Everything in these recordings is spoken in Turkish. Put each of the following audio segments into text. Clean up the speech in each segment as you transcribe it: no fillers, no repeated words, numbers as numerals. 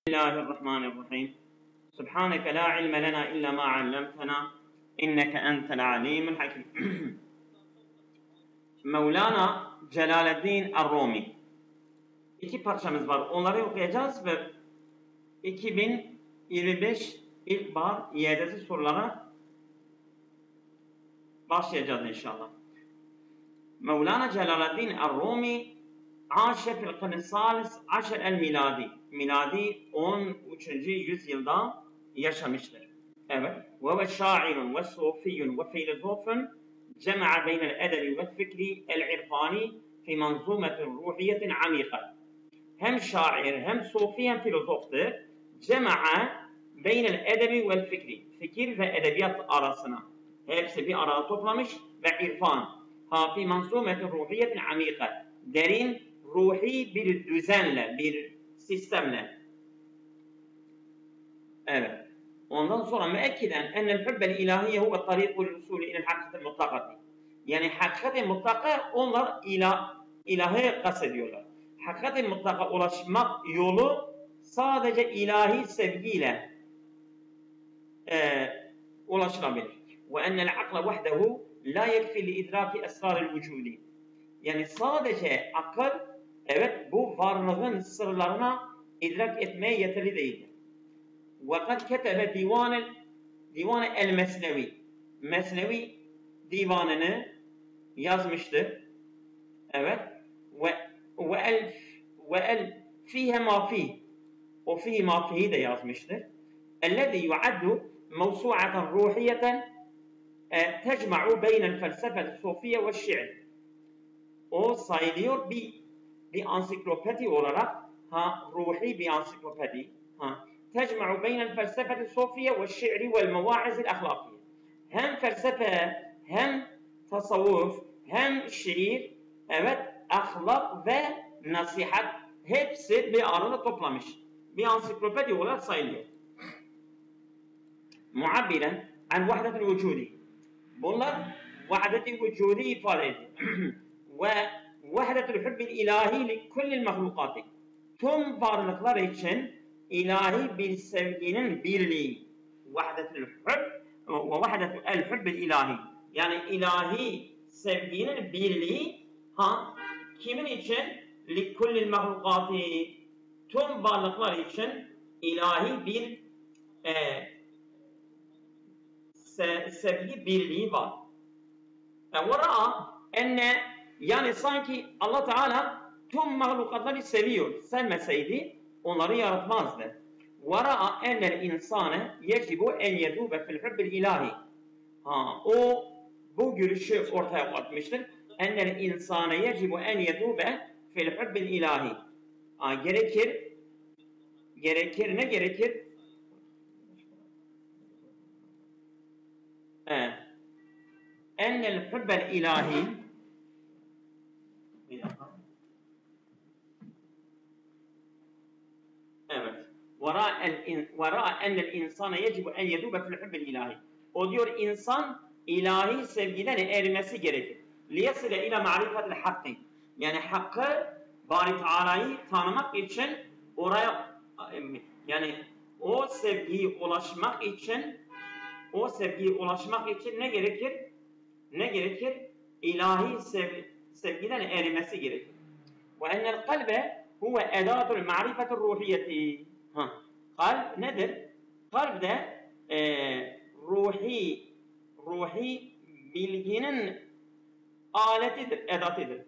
الله الرحمن الرحيم سبحانك لا علم لنا إلا ما علمتنا إنك أنت العليم الحكيم. Mevlana Celaleddin Er-Rumi. İki parçamız var. Onları okuyacağız ve 2025 ilkbahar YDS sorulara başlayacağız inşallah. Mevlana Celaleddin Er-Rumi عاش في القرن الثالث عشر الميلادي. Miladi 13. yüzyılda yaşamıştır. Evet. وهو شاعر وصوفي وفيلسوف جمع بين الأدب والفكر العرفاني في منظومة روحية عميقة. Hem şair, hem sofi, hem filozoftur. Cema'a beynel edebi vel fikri. Fikir ve edebiyat arasına. Hepsi bir arada toplamış ve irfan. Fi manzumetin ruhiyetin amika. Derin, ruhi bir düzenle, bir sistemle. Evet. Ondan sonra müekkiden ennel hubbel ilahiye huve tarikul usulü ilel hakikatil mutlakati. Yani hakikatil mutlaka onlar ilahi kastediyorlar. Hakikatil mutlaka ulaşmak yolu sadece ilahi sevgiyle ulaşılabilir. Ve ennel akla vahdehu la yekfi li idraki esraril vücudi. Yani sadece akıl, evet, bu varlığın sırlarına idrak etmeye yeterli değildir. وَقَدْ كَتَبَ divan el-Mesnevi. Mesnevi divanını yazmıştır. Evet. وَاَلْ فِيهَ مَا فِيهِ. O fihi ma fihi de yazmıştır. اَلَّذِي يُعَدُّ مَوْسُعَةً رُوحِيَّةً تَجْمَعُ بَيْنَ الْفَلْسَفَةِ الصُّوفِيَّةِ وَالشِّعْرِ. O sayılıyor bir ansiklopedi olarak, ruhi bir ansiklopedi. Tecma'u beynel felsefeti sofiye ve şi'ri vel mevaizil ahlakiye. Hem felsefe, hem tasavvuf, hem şiir, evet, ahlak ve nasihat hepsi bir arada toplamış. Bir ansiklopedi olarak sayılıyor. Muabbiren an vahdetil vücudi. Bunlar vahdetil vücudi ifade ediyor. Ve vahdetil hubbil ilahi li kullil mahlukati. Tüm varlıklar için ilahi bir sevginin birliği. Vahdetil hub ve vahdetil hubbil ilahi. Yani ilahi sevginin birliği kimin için? Li kullil mahlukati. Tüm varlıklar için ilahi bir sevgi birliği var. Yani sanki Allah Teala tüm mahlukatları seviyor. Sevmeseydi onları yaratmazdı. وَرَأَ اَنَّ الْاِنْسَانَ يَجِبُ اَنْ يَذُوبَ فِي الْحُبِّ الْاِلٰهِ. O bu görüşü ortaya atmıştır. اَنَّ الْاِنْسَانَ يَجِبُ اَنْ يَذُوبَ فِي الْحُبِّ الْاِلٰهِ. Ne gerekir? اَنَّ الْحُبَّ الْاِلٰهِ. Evet. وَرَأَ اَنَّ الْاِنْسَانَ يَجِبُ اَنْ يَذُوبَ فِي الْحُبِّ الْاِلٰهِ. O diyor insan ilahi sevgiden ermesi gerekir. لِيَسِلَ اِلَى مَعْرِفَةِ الْحَقِّ. Yani hakkı, Bari Teala'yı tanımak için oraya, yani o sevgiye ulaşmak için ne gerekir? İlahi sevgiden ermesi gerekir. وَاَنَّ الْقَلْبَ huve edatul ma'rifetur ruhiyeti. Kalp nedir? Kalp de ruhi bilginin aletidir, edatıdır.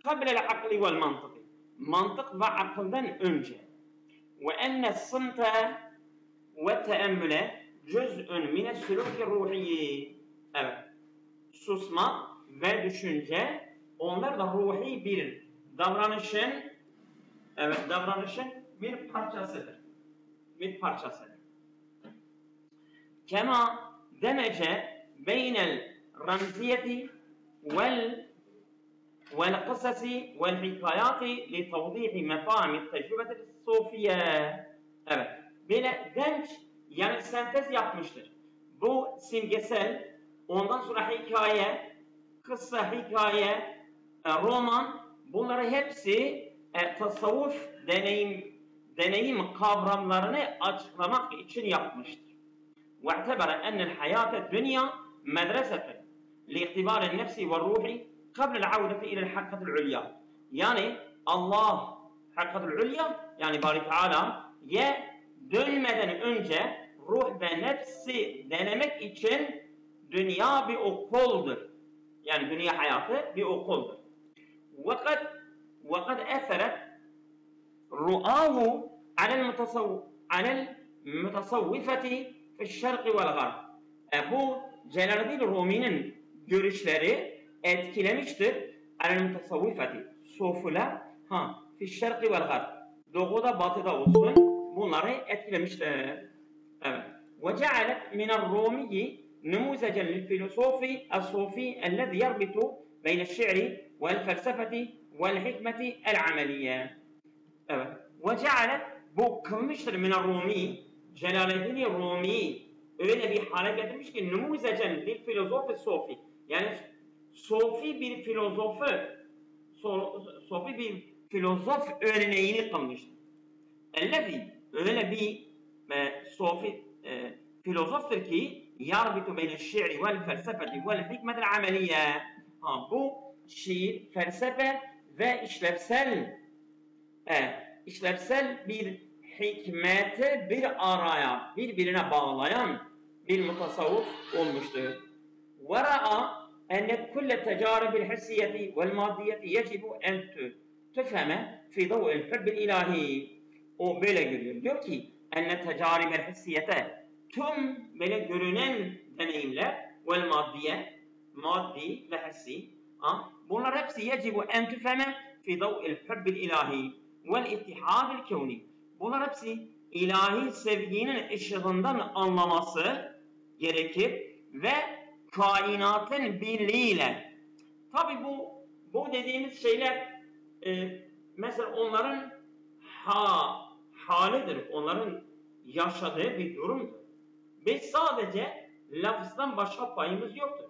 Kablel akli vel mantık. Mantık ve akıldan önce. Ve enne sımte ve teemmüle cüz'ün mine sülûki ruhiyyi. Evet. Susma ve düşünce, onlar da ruhi bir davranışın bir parçasıdır. Kema demece beynel ramziyeti vel kısasi vel hikayati li tevdihi mefahimi tecrübeti sofiye. Evet. Böyle denç, yani sentez yapmıştır. Bu simgesel, ondan sonra hikaye, kıssa, roman, bunları hepsi tasavvuf deneyim kavramlarını açıklamak için yapmıştır. واعتبر أن الحياة الدنيا مدرسة لاختبار النفس والروح قبل العودة إلى الحقة العليا. Yani Allah hakikatul ulya yani Bari Teala'ya dönmeden önce ruh ve nefsi denemek için dünya bir okuldur. Yani dünya hayatı bir okuldur. وقد أثرت رؤاه على المتصوفة في الشرق والغرب. Bu Celaleddin Rumi'nin görüşleri etkilemiştir. El-mutasavvifati sofular fi şerqi vel garb. Doğuda batıda olsun bunları etkilemiştir. Evet. Ve cealet minel-Rumiyi نموذجا للفيلسوف الصوفي الذي يربط بين الشعر والفلسفة والحكمة العملية. Evet. وجعلت bu kılmıştır minel-Rumi Celaleddin Rumi öyle bir hale getirmiş ki numuzecen bir filozof sofi yani sofi bir filozof örneğini kılmıştır. Ellezî öyle bir sofi filozoftur ki yarbitu beyne şi'ri vel felsefeti vel hikmetil ameliye. Bu şiir, felsefe ve işlevsel bir hikmeti bir araya, birbirine bağlayan bir mutasavvuf olmuştur. وَرَأَى أَنَّ كُلَّ تَجَارِبِ الْحِسِّيَّةِ وَالْمَادِّيَّةِ يَجِبُ أَنْ تُفْهَمَ فِي ضَوْءِ الْحُبِّ الْإِلَٰهِي. O böyle görüyor. Diyor ki اَنَّ تَجَارِبَ الْحِسِّيَّةِ tüm böyle görünen deneyimler وَالْمَادِّيَّةِ maddi ve hissi bunlar hepsi يَجِبُ أَنْ تُفْهَمَ فِي ضَوْءِ الْحُبِّ الْإِلَٰهِي وَالْاِتِحَادِ الْكَوْنِي. Bunlar hepsi ilahi sevginin ışığından anlaması gerekir ve kainatın birliğiyle. Tabi bu dediğimiz şeyler mesela onların halidir, onların yaşadığı bir durumdur. Biz sadece lafızdan başka payımız yoktur.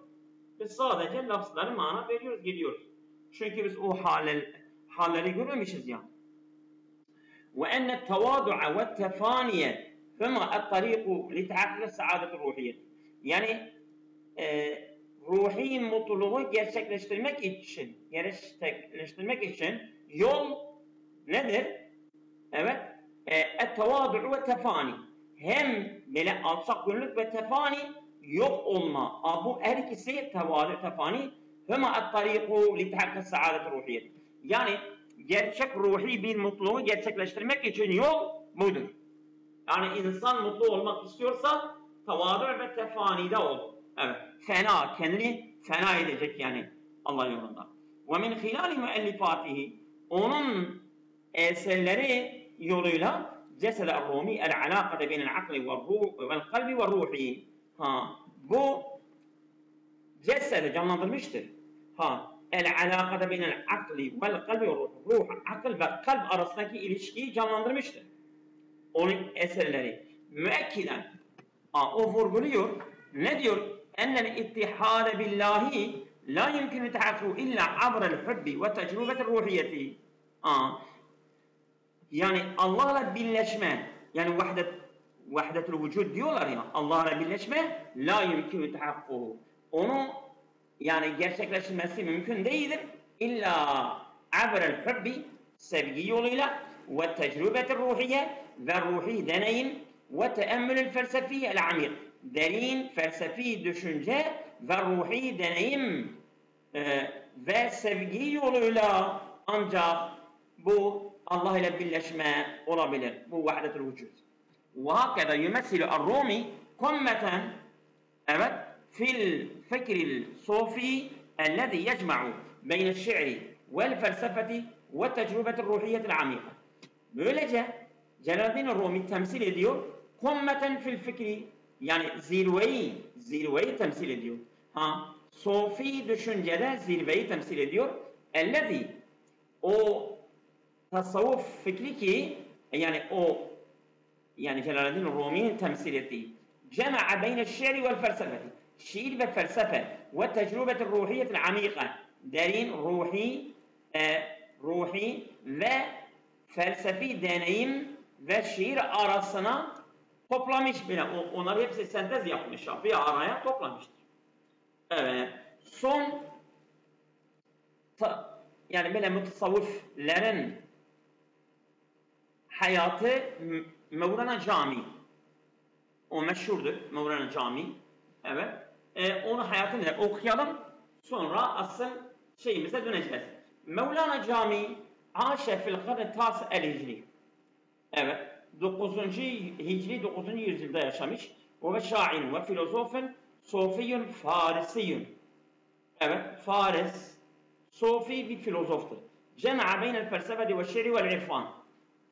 Biz sadece lafızları mana veriyoruz, gidiyoruz. Çünkü biz o halleri görmemişiz ya. وأن التواضع والتفاني هما الطريق لتحقيق السعادة الروحية. Yani ruhi mutluluğu gerçekleştirmek için yol nedir? Evet. التواضع ve tefani. Hem böyle alçak gönüllülük ve tefani yok olma. Bu her ikisi tevazu tefani huma الطريق لتحقيق السعادة الروحية. Yani gerçek ruhi bir mutluluğu gerçekleştirmek için yol budur. Yani insan mutlu olmak istiyorsa tavazu ve tefanide olur. Evet. Kendini fena edecek yani Allah yolunda. Ve min hilali müellifatihi onun eserleri yoluyla cesede Rumi el-alakate beynel akli vel kalbi ve ruhi. Bu cesede canlandırmıştır. El-alakate beynel akli vel kalbi ve ruh. Akıl ve kalp arasındaki ilişkiyi canlandırmıştır. Onun eserleri. Müekkiden. O vurguluyor. Ne diyor? Ennel ittihâde billahi la yumkinu tehakku illa abrel hubbi ve tecrübetir ruhiyeti. Yani Allah'la birleşme, yani vahdetul vücud diyorlar ya, Allah'la birleşme la yumkinu tehakkuhu. Onu yani gerçekleştirmesi mümkün değildir. İlla abrel hubbi sevgi yoluyla ve tecrübetir ruhiye ve ruhi deneyim ve teemmülül felsefiyel amir. Derin felsefi düşünce ve ruhi deneyim ve sevgi yoluyla ancak bu Allah ile birleşme olabilir. Bu vahdetul vücud. وهكذا يمثل الرومي قمة evet fil fikril sofi الذي يجمع بين الشعر والفلسفة والتجربة الروحية العميقة. Böylece Celaleddin Rumi temsil ediyor. Kummeten fil fikri yani zirveyi temsil ediyor. Sofi düşüncede zirveyi temsil ediyor. Ellezî o tasavvuf fikri ki yani Celaleddin Rumi'nin temsil ettiği cema'a beyne şiiri vel felsefeti şiir ve felsefe ve tecrübetir ruhiyetil amika derin ruhi ve felsefi deneyim ve şiir arasına toplamış bile. Onlar hepsi sentez yapmışlar. Bir araya toplamıştır. Evet. Son yani böyle mutasavvıfların hayatı Mevlana Cami. O meşhurdur Mevlana Cami. Evet. Onun hayatını okuyalım. Sonra asıl şeyimize döneceğiz. Mevlana Cami aşe fil karni tas el hicri. Evet. 9. Hicri 9. yüzyılda yaşamış. Ve şair ve filozofun Sofiyun Farisiyun. Evet. Faris. Sofi bir filozoftur. Cema'a beynel felsefeti ve şiiri ve irfan.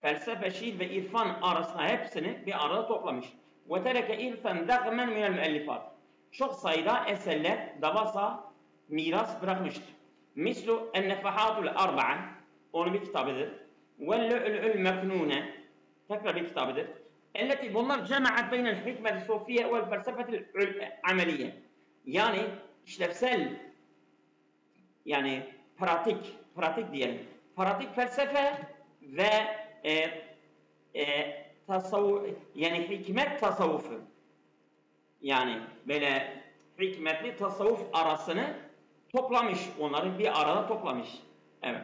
Felsefe, şiir ve irfan arasında hepsini bir arada toplamış. Ve tereke irfen dağmen minel müellifat. Çok sayıda eserler, davasa, miras bırakmıştır. Mislu en-nefahatul arba'a, onun bir kitabıdır. Ve lu'lu'l meknune, tekrar bir kitabıdır. Elleti bunlar cemaat beynel hikmet-i sofiye ve felsefetil ameliye. Yani işlevsel, yani pratik diyelim. Pratik felsefe ve tasavvuf, yani hikmet tasavvufu. Yani böyle hikmetli tasavvuf arasını toplamış, onları bir arada toplamış. Evet.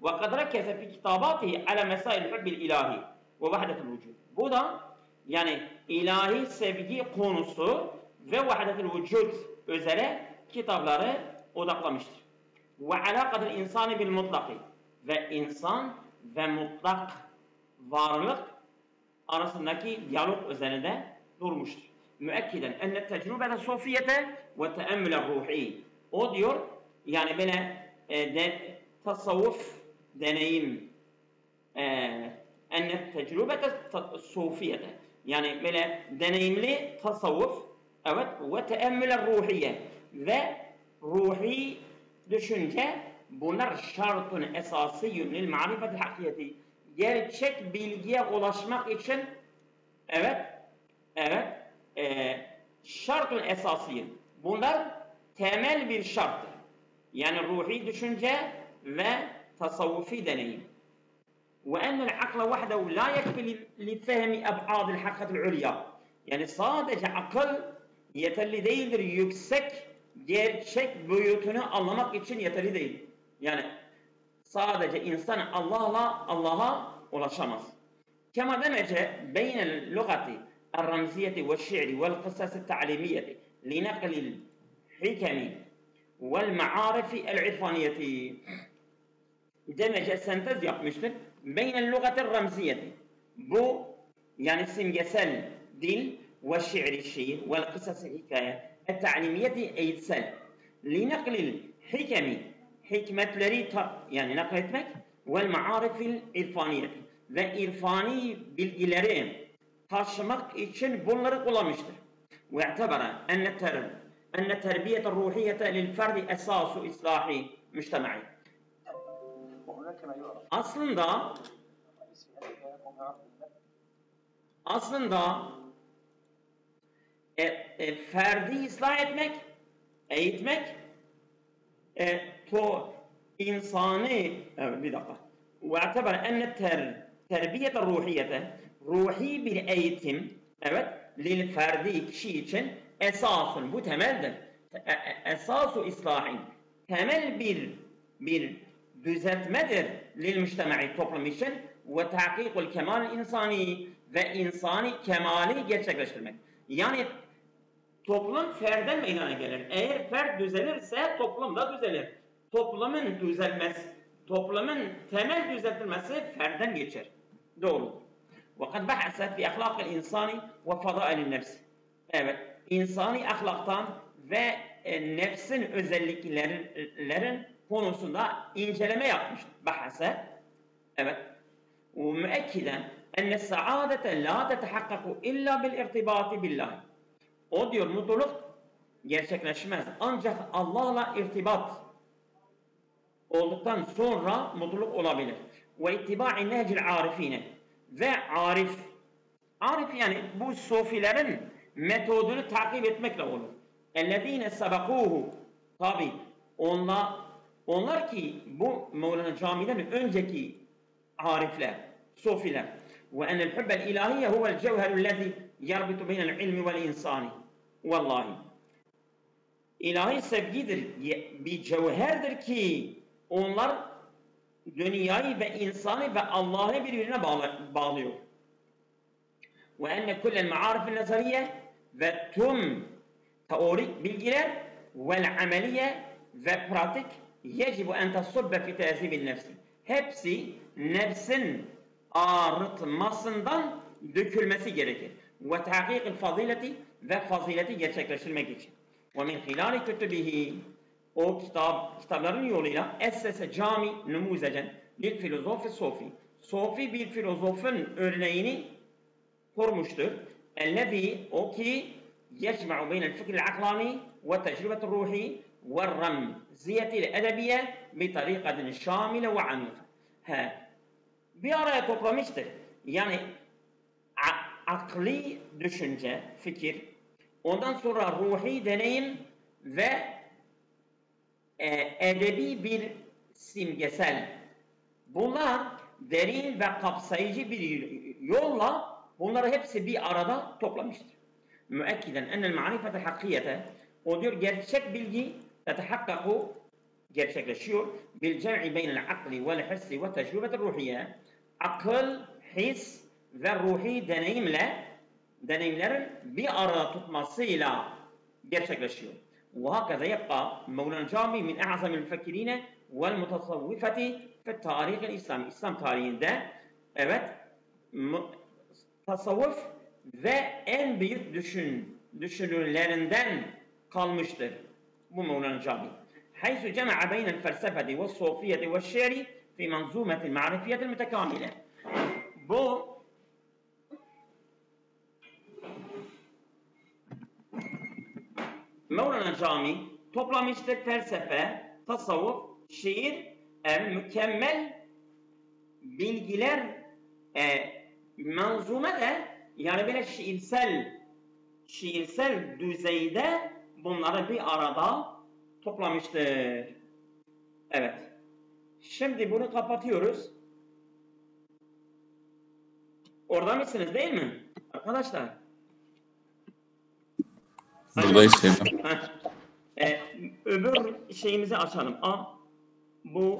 Ve kadra kesefi kitabatihi ala mesail hubbil ilahi ve vahdetul vücud. Bu da yani ilahi sevgi konusu ve vahdetul vücud üzere kitapları odaklamıştır. Ve alakatul insani bil mutlaki ve insan ve mutlak varlık arasındaki diyalog üzerinde durmuştur. Müekkiden enne tecrübete sofiyete ve teemmüle ruhi. O diyor yani böyle tasavvuf deneyim enne tecrübete sofiyete yani böyle deneyimli tasavvuf evet ve teemmüle ruhiye ve ruhi düşünce bunlar şartun esasiyyun lil marifeti hakikati. Gerçek bilgiye ulaşmak için şartun esasiyyun. Bunlar temel bir şarttır. Yani ruhi düşünce ve tasavvufi deneyim. Ve ennel akla vahdehu la yekfi li fehmi eb'adil hakikatil ulya. Yani sadece akıl yeterli değildir. Yüksek gerçek boyutunu anlamak için yeterli değil. Yani sadece insan Allah'a ulaşamaz. Kema demece beynel lugati el-ramziyeti ve şiiri vel kıssası ta'limiyeti li naklil hikemi vel ma'arifi el-irfaniyeti. Demece sentez yapmıştır. Beynel lugati el-ramziyeti. Bu yani simgesel dil ve şiiri şiir vel kıssası hikaye el-ta'limiyeti eğitsel. Li naklil hikemi hikmetleri yani nakletmek vel ma'arifil irfaniyeti ve irfani bilgileri taşımak için bunları kullanmıştır. Ve i'tebara enne terbiyete ruhiyete lil ferdi esasu islahi müctemai. Aslında ferdi ıslah etmek, eğitmek insanı bir dakika. Ve'teber enne terbiyete ruhiyete ruhi bir eğitim lil ferdi kişi için esasun bu temeldir. Esasu islahin temel bir düzeltmedir lil müctemai toplum için ve tahkikul kemal insani ve insani kemali gerçekleştirmek. Yani toplum ferden meydana gelir. Eğer fert düzelirse toplum da düzelir. Toplumun temel düzeltilmesi ferden geçer. Doğru. وَقَدْ بَحَسَتْ فِي اَخْلَاقِ الْاِنْسَانِ وَفَضَائِلِ النَّفْسِ. Evet, insani ahlaktan ve nefsin özelliklerin konusunda inceleme yapmış. Bahase. Evet. وَمُؤَكِّدًا اَنَّ السَّعَادَةَ لَا تَتَحَقَّقُ اِلَّا بِالْاِرْتِبَاطِ بِاللّٰهِ. O diyor mutluluk gerçekleşmez. Ancak Allah'la irtibat olduktan sonra mutluluk olabilir. Ve ittiba'i nehcil arifine ve arif yani bu sofilerin metodunu takip etmekle olur. Ellezine sebakuhu tabi onlar ki bu Mevlana Cami'den önceki arifler, sofiler وأن الحب الإلهي هو الجوهر الذي يربط بين العلم والإنسان. Vallahi. İlahi sevgidir, bir cevherdir ki onlar dünyayı ve insanı ve Allah'ı birbirine bağlıyor. وأن كل المعارف النظرية ve tüm teorik bilgiler ve ameliye ve pratik يجب أن تصب في تهذيب النفس. Hepsi nefsin arıtmasından dökülmesi gerekir. Ve tahkikil fazileti ve fazileti gerçekleştirmek için. Ve min hilali kütübihi o kitapların yoluyla essese cami numuzecen bir filozofi sofi. Sofi bir filozofun örneğini kurmuştur. Ellezî o ki yecma'u beynel fikril aklani ve tecrübetul ruhi ve ramziyetil edebiye bi tarikatin şamile ve amika. Bir araya toplamıştır. Yani akli düşünce, fikir, ondan sonra ruhi deneyim ve edebi bir simgesel. Bunlar derin ve kapsayıcı bir yolla bunları hepsi bir arada toplamıştır. Müekkiden ennel marifete hakkiyete, o diyor gerçek bilgi tetehakkaku gerçekleşiyor. Bil cem'i beynel akli vel hissi ve tecrübeti ruhiye. Akıl, his ve ruhi deneyimlerin bir arada tutmasıyla gerçekleşiyor. وهكذا يبقى مولانا الجامي من أعظم المفكرين والمتصوفة في التاريخ الإسلامي. İslam tarihinde evet tasavvuf ve en büyük düşünürlerinden kalmıştır bu Mevlana Cami. حيث جمع بين الفلسفة والصوفية والشعر في منظومة المعرفية المتكاملة. Bu Mevlana Cami toplamıştır felsefe, tasavvuf, şiir, mükemmel bilgiler manzume de yani böyle şiirsel düzeyde bunları bir arada toplamıştır. Evet. Şimdi bunu kapatıyoruz. Orada mısınız değil mi? Arkadaşlar. Buradayız. Öbür şeyimizi açalım. Bu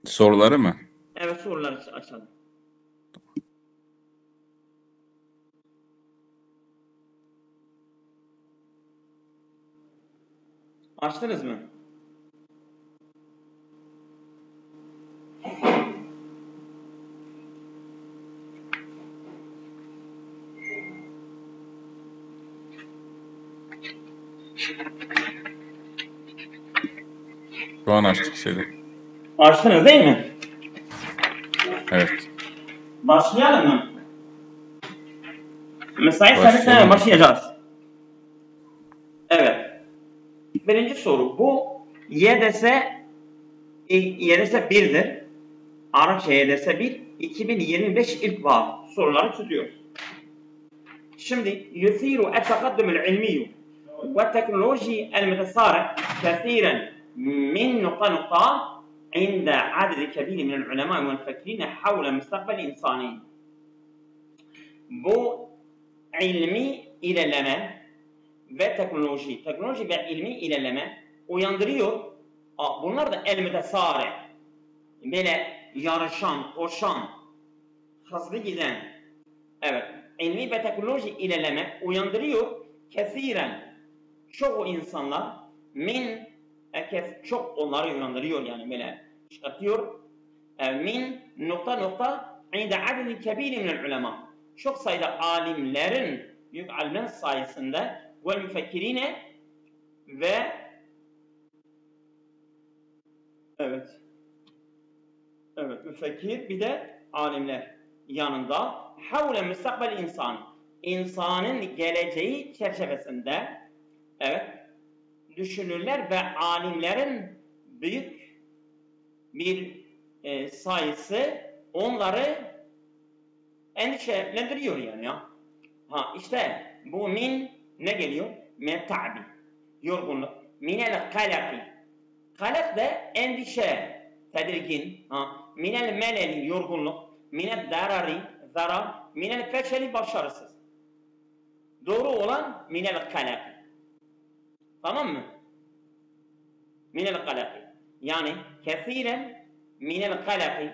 soruları mı? Evet, soruları açalım. Açtınız mı? Şu an açtık şeyi. Açtınız değil mi? Evet. Başlayalım mı? Müsaitseniz başlayacağız. Evet. Birinci soru. Bu YDS 1'dir. Arapça YDS 1. 2025 ilk var. Soruları tutuyoruz. Şimdi يثير التقدم العلمي والتكنولوجي المتسارع كثيرا من نقطة عند عدد كبير من العلماء والمفكرين حول مستقبل إنساني. Bu ilmi ilerleme ve teknoloji ve ilmi ilerleme uyandırıyor. Bunlar da el-mütesari, böyle yarışan, koşan, hızlı giden. Evet, ilmi ve teknoloji ilerleme uyandırıyor. Kesiren, çoğu insanlar çok onları uyandırıyor yani böyle çıkartıyor. Min nokta inde adedin kebiri minel ulema. Çok sayıda alimlerin, büyük alimlerin sayesinde ve müfekkirine ve evet müfekkir bir de alimler yanında havle müstakbel insanın geleceği çerçevesinde evet düşünürler ve alimlerin büyük bir sayısı onları endişelendiriyor yani ya. İşte bu min ne geliyor? Min ta'bi, yorgunluk. Minel kalaki. Kalak da endişe, tedirgin. Minel meleli, yorgunluk. minel darari, zarar, minel feşeli başarısız. Doğru olan minel kalaki. Tamam mı? Minel kalaki. Yani kesiren minel kalaki.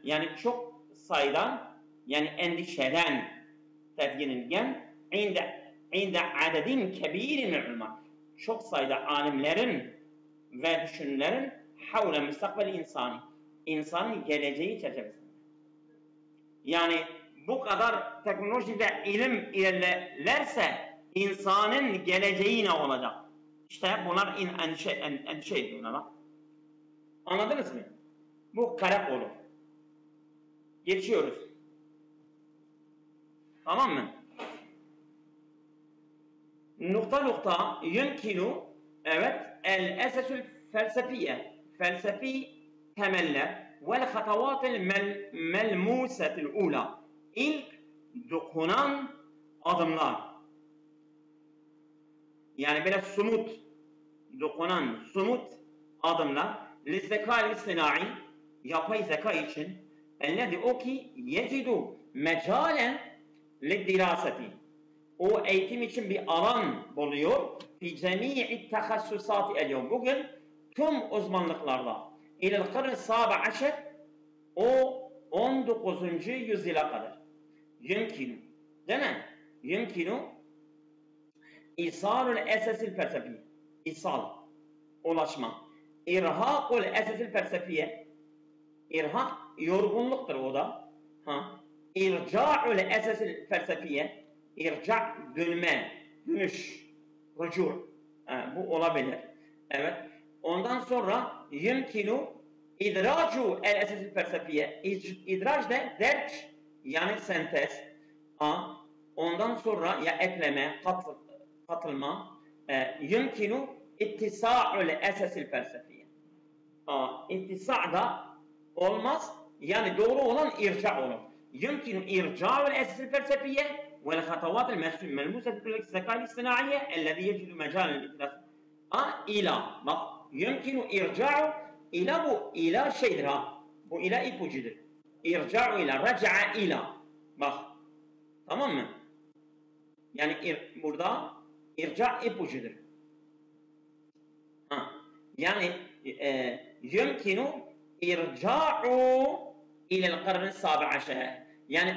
Yani çok sayıdan, yani endişeden tedginilgen inde adedin kebirin ulema. Çok sayıda alimlerin ve düşünürlerin havle müstakbel insani. İnsanın geleceği çerçevesinde. Yani bu kadar teknoloji ve ilim ilerlerse insanın geleceği ne olacak? İşte bunlar endişe ediyorlar. Anladınız mı? Bu kalak olur. Geçiyoruz. Tamam mı? Nokta yumkinu, evet, el-esesül felsefiye, felsefi temeller vel hatavatıl melmusetül ula, ilk dokunan adımlar. Yani böyle dokunan somut adımlar lizzekâl istinai, yapay zeka için ellezî o ki yecidu mecalen liddiraseti, o eğitim için bir alan buluyor fi cemî'i tehassusâti el-yevm, bugün tüm uzmanlıklarda ilel karn-ı sâbi aşer, o 19. yüzyıla kadar yumkinu, değil mi? Yumkinu İsalul esesil felsefiye, ulaşma. İrhaqul esesil felsefiye, irhaq yorgunluktur o da. İrca'ul esesil felsefiye, irca dönme, dönüş, rücu. Bu olabilir. Evet. Ondan sonra yumkinu idracu el esesil felsefiye, idrac de derç, yani sentez. Ondan sonra ya ekleme, katılma, yumkinu ittisa'ul esesil felsefiye. İttisa' da olmaz, yani doğru olan irca olur. Yumkinu irca'ul esesil felsefiye vel hatavat'il melmusetul zekâl istinaiye ellezî yecidu mecâlel idras. İla, bak, yumkinu irca'u ila, bu ila şeydir ha. Bu ila ipucudur. İrca'u ila, raca'a ila. Bak, tamam mı? Yani burada irca ipucudur. Yani yumkinu irca'u ilel karn-ı sâbi aşer. Yani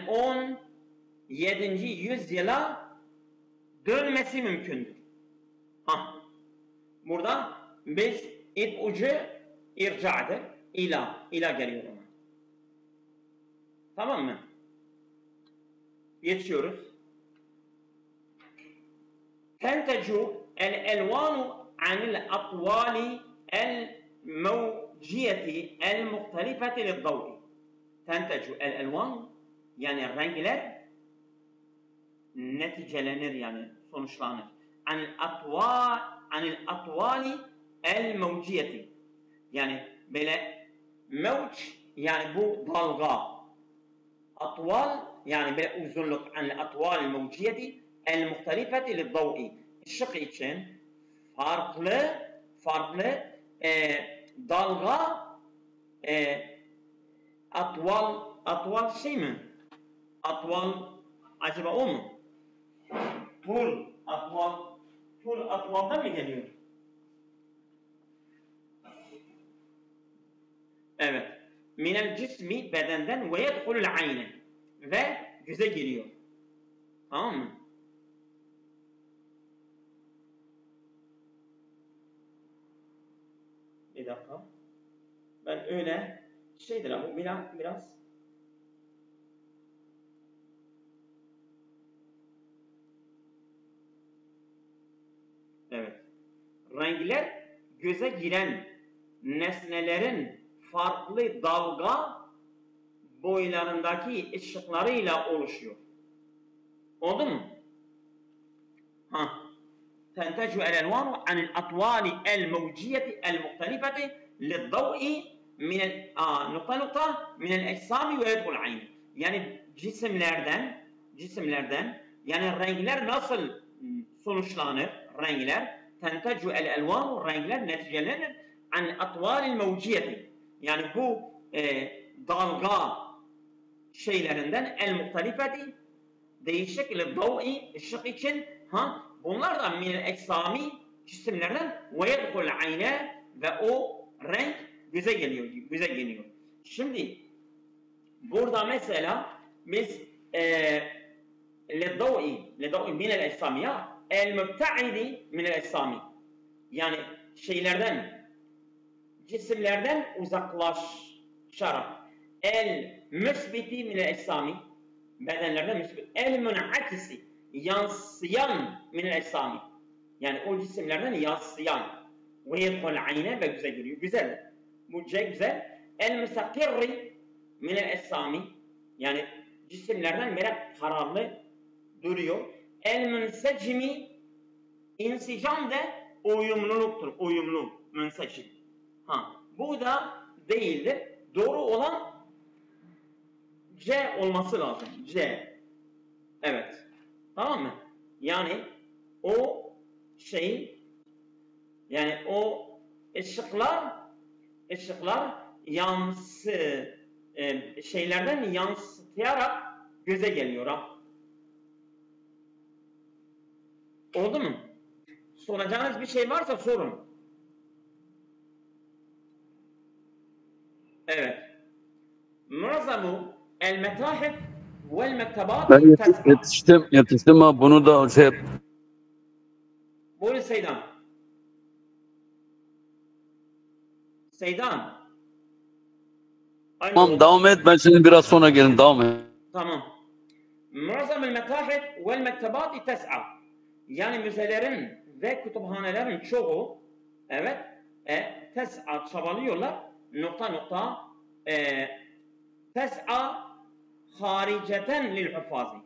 17. yüzyıla dönmesi mümkündür. Burada biz ipucu irca'dır. İla geliyor ona. Tamam mı? Geçiyoruz. Tentecu el-elvanu anil atwali el-mevciyeti el-muhtelifeti lid-dav'i. Tentecu el-elvanu, yani renkler neticelenir, yani sonuçlanır. Anil atvali el-mevciyeti, yani böyle mevc, yani bu dalga. Atval, yani böyle uzunluk. Anil atval el-mevciyeti el-muhtelifeti lid-dav'i. Işık için farklı dalga, atval şey mi? Atval acaba o mu? Tul atvaldan mı geliyor? Evet. Minel cismi, bedenden, ve yedhulul ayne, ve göze giriyor. Tamam mı? Bir dakika. Ben öyle şeydir ama biraz evet. Renkler göze giren nesnelerin farklı dalga boylarındaki ışıklarıyla oluşuyor. Oldu mu? Tentecu el-elvanu anil atvali el-mevciyeti el-muhtelifeti lid-dav'i minel eczami ve yedhul ayn. Yani cisimlerden yani renkler nasıl sonuçlanır? Renkler tentecu el-elvanu, renkler neticelenir anil atvalil mevciyeti. Yani bu dalga şeylerinden el-muhtelifeti değişik il-dav'i ışık için bunlar da min el-eksami cisimlerden ve yedhul ayne ve o renk göze geliyor. Şimdi burada mesela biz للضوء من الأجسام المبتعد من الأجسام yani cisimlerden uzaklaşarak el müsbiti min el-ecsami bedenlerden müsbit el münakisi yansıyan min el-ecsami yani o cisimlerden yansıyan ve yedhul ayne ve güzel geliyor. Güzel. Bu güzel. El müstakirri min el-ecsami yani cisimlerden böyle kararlı duruyor. El münsecimi insicam da uyumluluktur. Uyumlu, münsecim. Bu da değildir. Doğru olan C olması lazım. C. Evet. Tamam mı? Yani o yani o ışıklar şeylerden yansıtarak göze geliyor. Oldu mu? Soracağınız bir şey varsa sorun. Evet. Muazzamu el-metahif vel-mektebat Ben yetiştim ama bunu da şey... Buyurun Seydan. Seydan. Tamam devam et, ben şimdi biraz sonra gelin, devam et. Tamam. Muazzam el-metahif vel-mektebat tes'a. Yani müzelerin ve kütüphanelerin çoğu tes'a çabalıyorlar. Tes'a hariceten lil hufazi.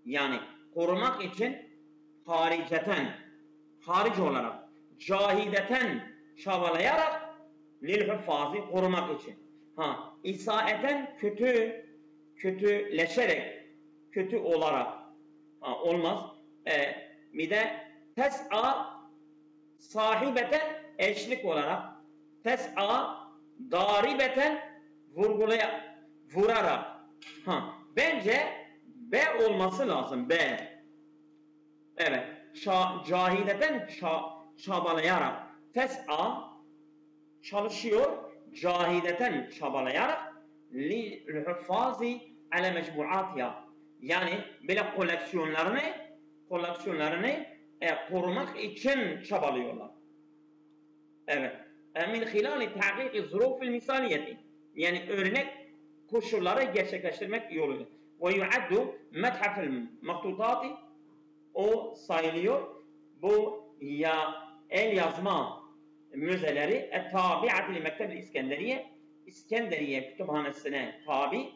Yani korumak için harici olarak cahideten çabalayarak lil hufazi korumak için. İsaeten kötüleşerek, kötü olarak olmaz. Bir de tes'a sahibeten eşlik olarak, tes'a daribeten vurarak. Bence B olması lazım. B. Evet. Cahideten çabalayarak. Tes'a çalışıyor. Cahideten çabalayarak lil-huffazi ale mecmuatiha. Yani böyle koleksiyonlarını korumak için çabalıyorlar. Evet. Min hilali tahkiki zurufil misaliyeti. Yani örnek koşulları gerçekleştirmek yoluyla. Ve yuaddu methafil maktutati o sayılıyor. Bu el yazma müzeleri tabi'ati li mektebi İskenderiye kütüphanesine tabi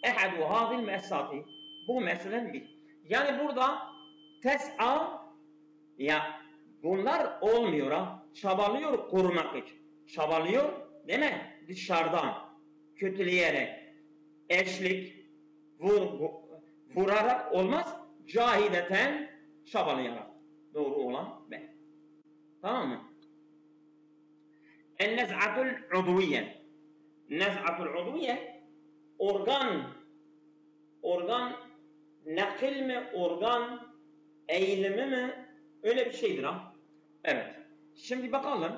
ehadu hadil me'essati bu meselen bir. Yani burada tes'a bunlar olmuyor çabalıyor korumak için. Çabalıyor değil mi? Dışarıdan kötüleyerek eşlik vurarak olmaz. Cahideten çabalayarak. Doğru olan B. Tamam mı? En-nez'atul udviye. Nez'atul udviye organ nakil mi, organ eğilimi mi? Öyle bir şeydir Evet. Şimdi bakalım.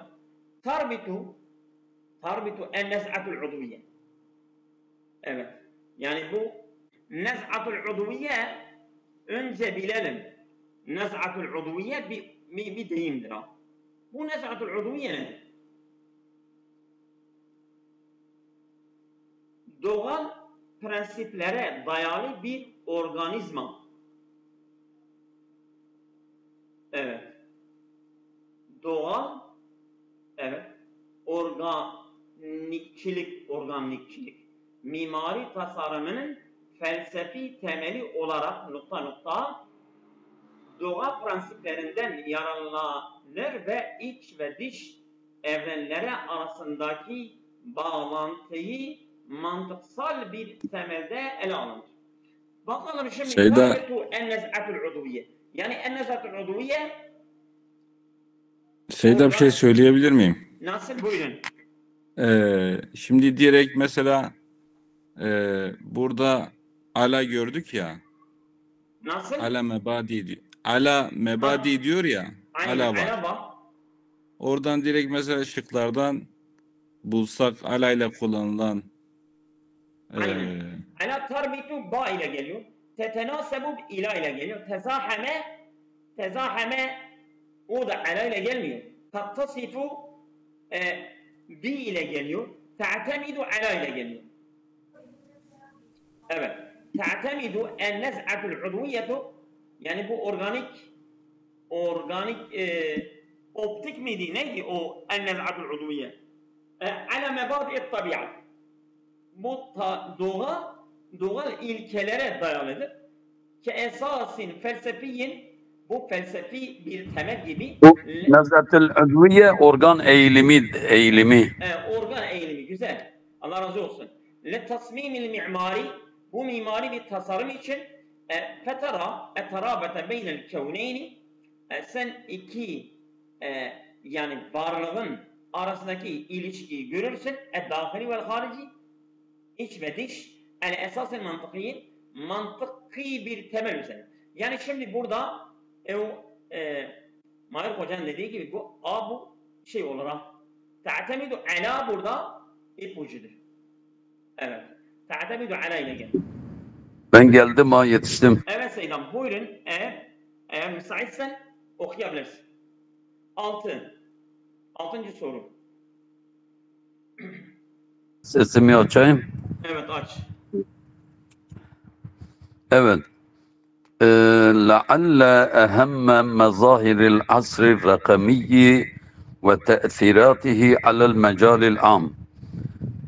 Tarbitu en-nez'atul udviye. Evet. Yani bu nez'atul udviye önce bilelim. Nez'atul udviye bir deyimdir Bu nez'atul udviye nedir? Doğal prensiplere dayalı bir organizma. Evet. Doğal organikçilik. Mimari tasarımının felsefi temeli olarak doğal prensiplerinden yararlanır ve iç ve dış evrenleri arasındaki bağlantıyı mantıksal bir temelde ele alınır. Bakalım şimdi en-nez'atul udviye. Yani en-nez'atul udviye Şeyde bir şey söyleyebilir miyim? Nasıl? Buyurun. Şimdi direkt mesela Burada ala gördük ya. Nasıl? Ala mebadi diyor. Ala mebadi diyor ya. Aynen. Ala var. Ala var. Oradan direkt mesela şıklardan bulsak ala ile kullanılan Aynen. Ala tarbitu ba ile geliyor. Tetenasebu ila ile geliyor. Tezahame o da ala ile gelmiyor. Tattasifu bi ile geliyor. Ta'temidu ala ile geliyor. Evet. Ta'temidu en nez'atul udviyetu, yani bu organik optik miydi? Neydi o en nez'atul udviye? Ala mebadi'it tabiat. Bu doğal ilkelere dayalıdır. Ki esasin felsefiyin, bu felsefi bir temel gibi. Bu nez'atul udviye organ eğilimi. Organ eğilimi, güzel. Allah razı olsun. Le tasmimil mimari, bu mimari bir tasarım için fetara etarabete beynel kevneyni, sen iki yani varlığın arasındaki ilişkiyi görürsün. Dahili ve harici, iç ve dış. Yani esasen mantıki bir temel üzerine. Yani şimdi burada Mahir Hoca'nın dediği gibi bu şey olarak ta'temidu ala burada ipucudur. Evet. Ta'temidu ala ile gel. Ben geldim ha, yetiştim. Evet Seydam, buyurun. Eğer müsaitsen okuyabilirsin. 6. soru. Sesimi açayım. Evet, aç. Evet. لعل أهم مظاهر العصر الرقمي وتأثيراته على المجال العام.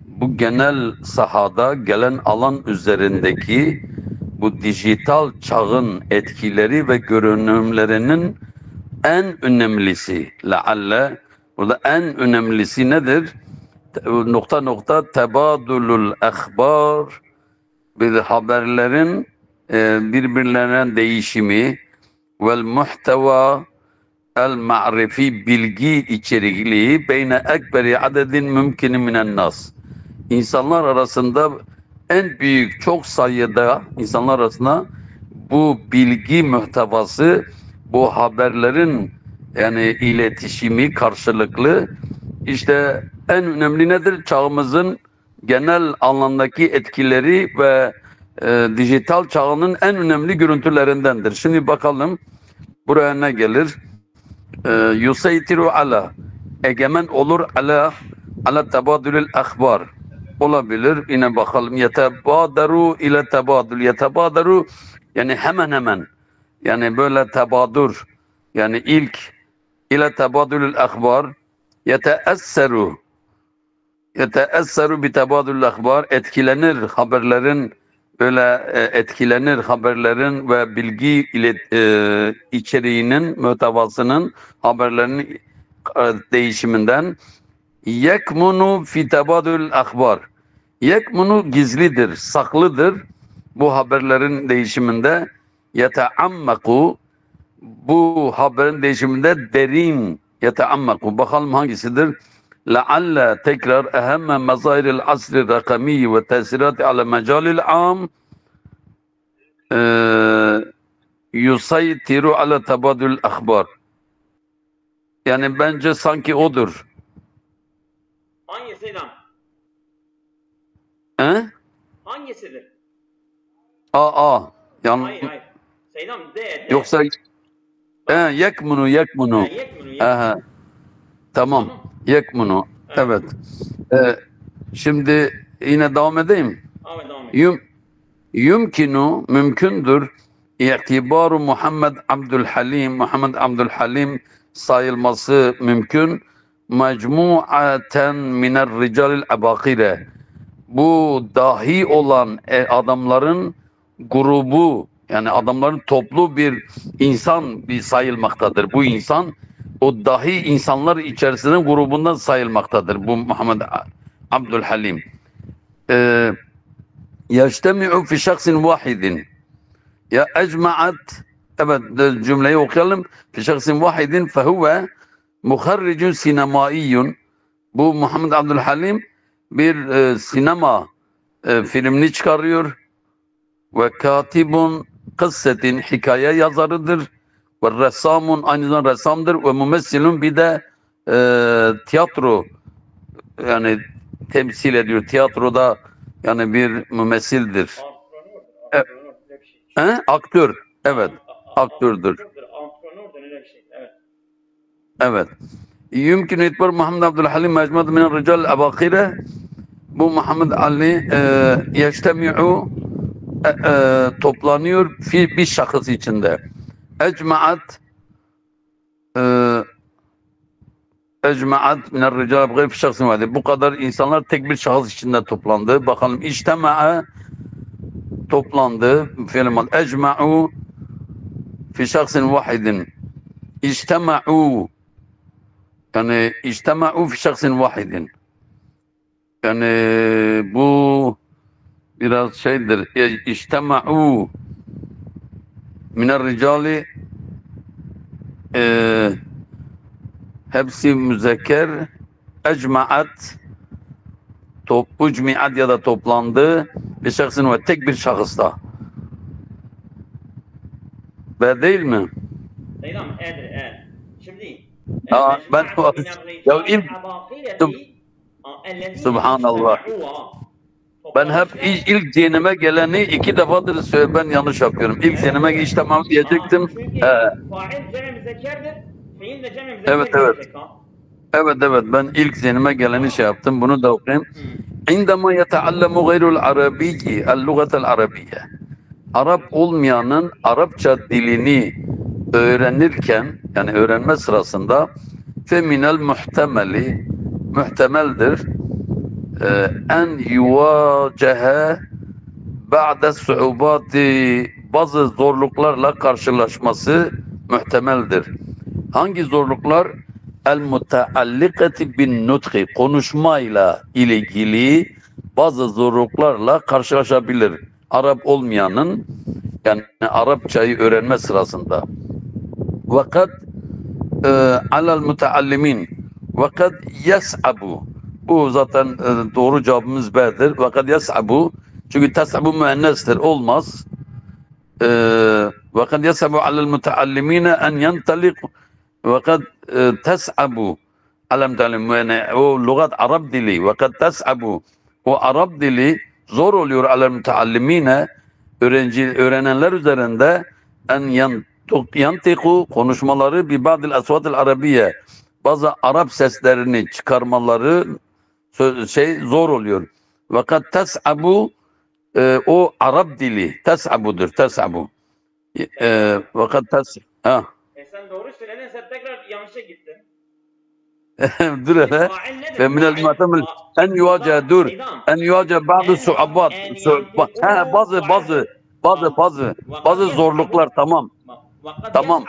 Bu genel sahada gelen alan üzerindeki bu dijital çağın etkileri ve görünümlerinin en önemlisi, lealle burada en önemlisi nedir? Tebadülül ehbar, bir haberlerin birbirlerine değişimi vel muhteva el ma'rifi, bilgi içerikliği beyne ekberi adedin mümkün minen nas. İnsanlar arasında en büyük çok sayıda insanlar arasında bu bilgi muhtevası, bu haberlerin yani iletişimi karşılıklı, işte en önemli nedir? Çağımızın genel anlamdaki etkileri ve dijital çağının en önemli görüntülerindendir. Şimdi bakalım buraya ne gelir? Yusaytiru ala, egemen olur ala tebadülül ahbar. Olabilir. Yine bakalım. Yetebadaru ile tebadül. Yetebadaru yani hemen. Yani böyle tebadur. Yani ilk ile tebadülül ahbar. Yeteesseru bi tebadülül ahbar. Etkilenir haberlerin, böyle etkilenir haberlerin ve bilgi ile içeriğinin, muhtevasının, haberlerin değişiminden. Yekmunu fi tebadül ahbar. Yekmunu gizlidir, saklıdır. Bu haberlerin değişiminde yeteammaku, bu haberin değişiminde derin, yeteammaku. Bakalım hangisidir? Lealle tekrar ehemme mezahiril asri rakami ve tesirati ala mecalil am yusaytiru ala tebadül ahbar. Yani bence sanki odur. Hangi Seydam? He? Hangisidir? Yani Hayır. Seydam D. yoksa yekmunu. Yekmunu. Aha. Tamam. Yekmunu. Evet. Şimdi yine devam edeyim. Devam et. Yumkinu, mümkündür. İ'tibaru Muhammed Abdülhalim sayılması mümkün. Mecmuaten minel ricalil abakire. Bu dahi olan adamların grubu, yani adamların toplu bir insan sayılmaktadır. Bu insan o dahi insanlar içerisinde grubundan sayılmaktadır. Bu Muhammed Abdülhalim. Yeçtemi'u fi şahsin vahidin. Ya ecma'at, evet cümleyi okuyalım. Fi şahsin vahidin fehuve muharricun sinemaiyyun. Bu Muhammed Abdülhalim bir sinema filmini çıkarıyor. Ve katibun kıssetin hikaye yazarıdır. Ve ressamun aynı zamanda ressamdır. Ve mumessilun bir de tiyatro yani temsil ediyor. Tiyatroda yani bir mümessildir. Antrenör öyle bir şey. Aktör. Evet. Aktördür. Antrenör öyle bir şey. Evet. Evet. Yümkün itbar Muhammed Abdülhalim mecmuat min rical abakire. Bu Muhammed Ali yeştemi'u toplanıyor bir şahıs içinde. Ecmaat min rical gayr fi şahsın vahid. Bu kadar insanlar tek bir şahıs içinde toplandı. Bakalım içtema'a toplandı. Fiilmal ecma'u fi şahsın vahidin. İçtema'u yani içtema'u fi şahsın vahidin. Yani bu biraz şeydir. İçtema'u minel ricali hepsi müzekker ecmaat ucmiat ya da toplandı bir şahsın ve tek bir şahısta. Be değil mi? Selam evet. Şimdi ben ya ilk Subhanallah. Ben hep ilk zihnime geleni 2 defadır söyle, ben yanlış yapıyorum. İlk zihnime hiç tamam diyecektim. Evet. Evet ben ilk zihnime geleni şey yaptım. Bunu da okuyayım. İndema yeteallemu gayrul arabiyyi el-lugatel arabiyye. Arap olmayanın Arapça dilini öğrenirken yani öğrenme sırasında feminel muhtemeldir en yuvacehe ba'de su'ubati bazı zorluklarla karşılaşması muhtemeldir. Hangi zorluklar? El mutaallikati bin nutki konuşmayla ilgili bazı zorluklarla karşılaşabilir. Arap olmayanın yani Arapçayı öğrenme sırasında. Vakat alel mutaallimin vakat yes'abu bu zaten doğru cevabımız B'dir. Vakat yes'abu çünkü tes'abu müennestir olmaz. Vakat yes'abu alel mutaallimine en yentalik vakat tes'abu alel mutaallimin yani o lügat Arap dili vakat tes'abu o Arap dili zor oluyor alel mutaallimine öğrenenler üzerinde en yantiku konuşmaları bi ba'dil asvatil arabiye bazı Arap seslerini çıkarmaları zor oluyor. Fakat tes'abu o Arap dili tes'abudur tes'abu. Fakat sen doğru söyledin, sen tekrar yanlışa gittin. dur hele. Ve minel muhtemel en yuvace bazı suabat bazı zorluklar tamam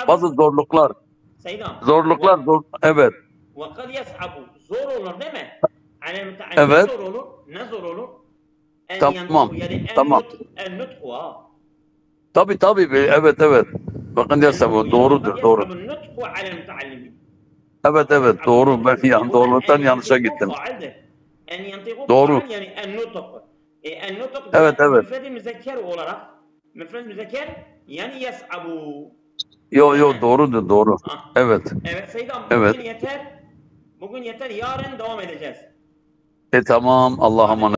bazı zorluklar evet zor olur değil mi? Evet. Zor olur. Ne zor olur? Tamam. Tabii evet. Bakın derse bu doğrudur doğru. Evet doğru ben doğruluktan yanlışa gittim. Doğru. Evet. Müfred-i müzekker olarak müfred-i müzekker yani yes'abu. Yo doğrudur doğru. Evet. Evet Seydam bugün yeter. Yarın devam edeceğiz. Tamam Allah'a emanet.